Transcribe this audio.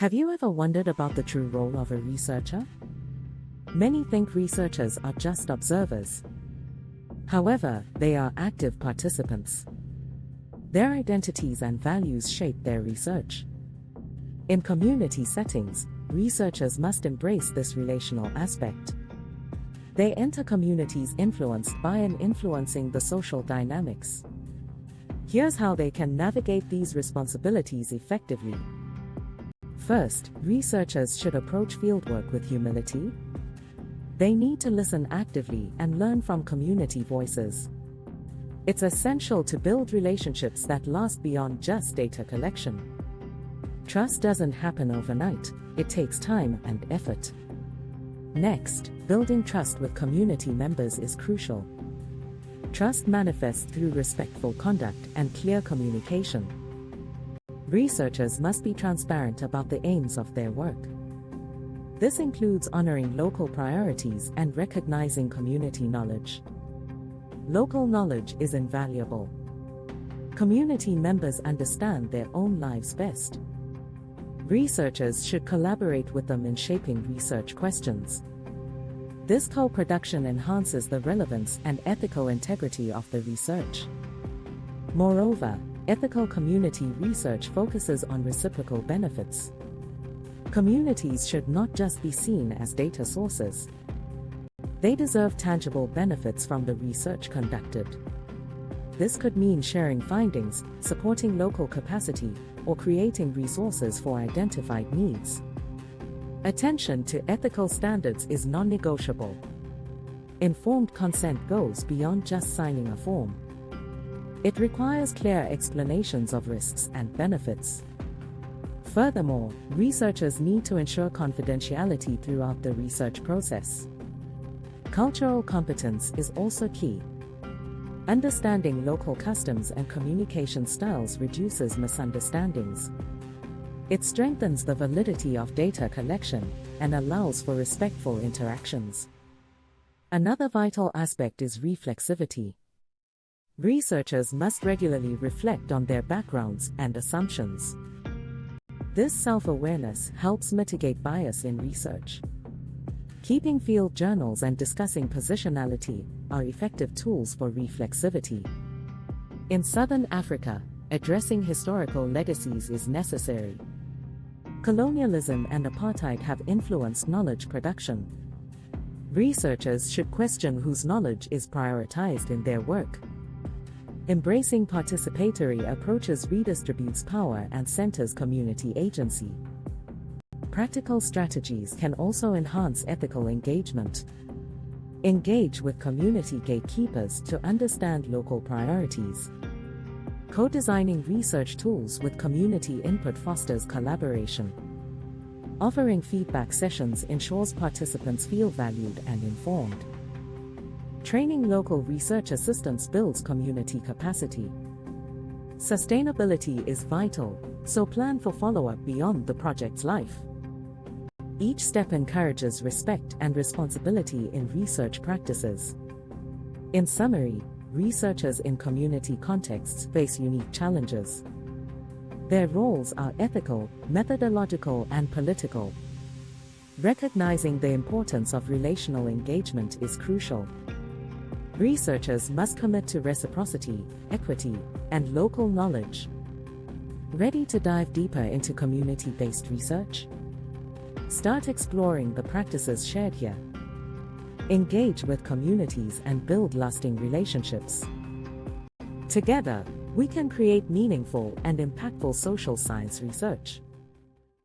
Have you ever wondered about the true role of a researcher? Many think researchers are just observers. However, they are active participants. Their identities and values shape their research. In community settings, researchers must embrace this relational aspect. They enter communities influenced by and influencing the social dynamics. Here's how they can navigate these responsibilities effectively. First, researchers should approach fieldwork with humility. They need to listen actively and learn from community voices. It's essential to build relationships that last beyond just data collection. Trust doesn't happen overnight, it takes time and effort. Next, building trust with community members is crucial. Trust manifests through respectful conduct and clear communication. Researchers must be transparent about the aims of their work. This includes honoring local priorities and recognizing community knowledge. Local knowledge is invaluable. Community members understand their own lives best. Researchers should collaborate with them in shaping research questions. This co-production enhances the relevance and ethical integrity of the research. Moreover, ethical community research focuses on reciprocal benefits. Communities should not just be seen as data sources. They deserve tangible benefits from the research conducted. This could mean sharing findings, supporting local capacity, or creating resources for identified needs. Attention to ethical standards is non-negotiable. Informed consent goes beyond just signing a form. It requires clear explanations of risks and benefits. Furthermore, researchers need to ensure confidentiality throughout the research process. Cultural competence is also key. Understanding local customs and communication styles reduces misunderstandings. It strengthens the validity of data collection and allows for respectful interactions. Another vital aspect is reflexivity. Researchers must regularly reflect on their backgrounds and assumptions. This self-awareness helps mitigate bias in research. Keeping field journals and discussing positionality are effective tools for reflexivity. In Southern Africa, addressing historical legacies is necessary. Colonialism and apartheid have influenced knowledge production. Researchers should question whose knowledge is prioritized in their work. Embracing participatory approaches redistributes power and centers community agency. Practical strategies can also enhance ethical engagement. Engage with community gatekeepers to understand local priorities. Co-designing research tools with community input fosters collaboration. Offering feedback sessions ensures participants feel valued and informed. Training local research assistants builds community capacity. Sustainability is vital, so plan for follow-up beyond the project's life. Each step encourages respect and responsibility in research practices. In summary, researchers in community contexts face unique challenges. Their roles are ethical, methodological, and political. Recognizing the importance of relational engagement is crucial. Researchers must commit to reciprocity, equity, and local knowledge. Ready to dive deeper into community-based research? Start exploring the practices shared here. Engage with communities and build lasting relationships. Together, we can create meaningful and impactful social science research.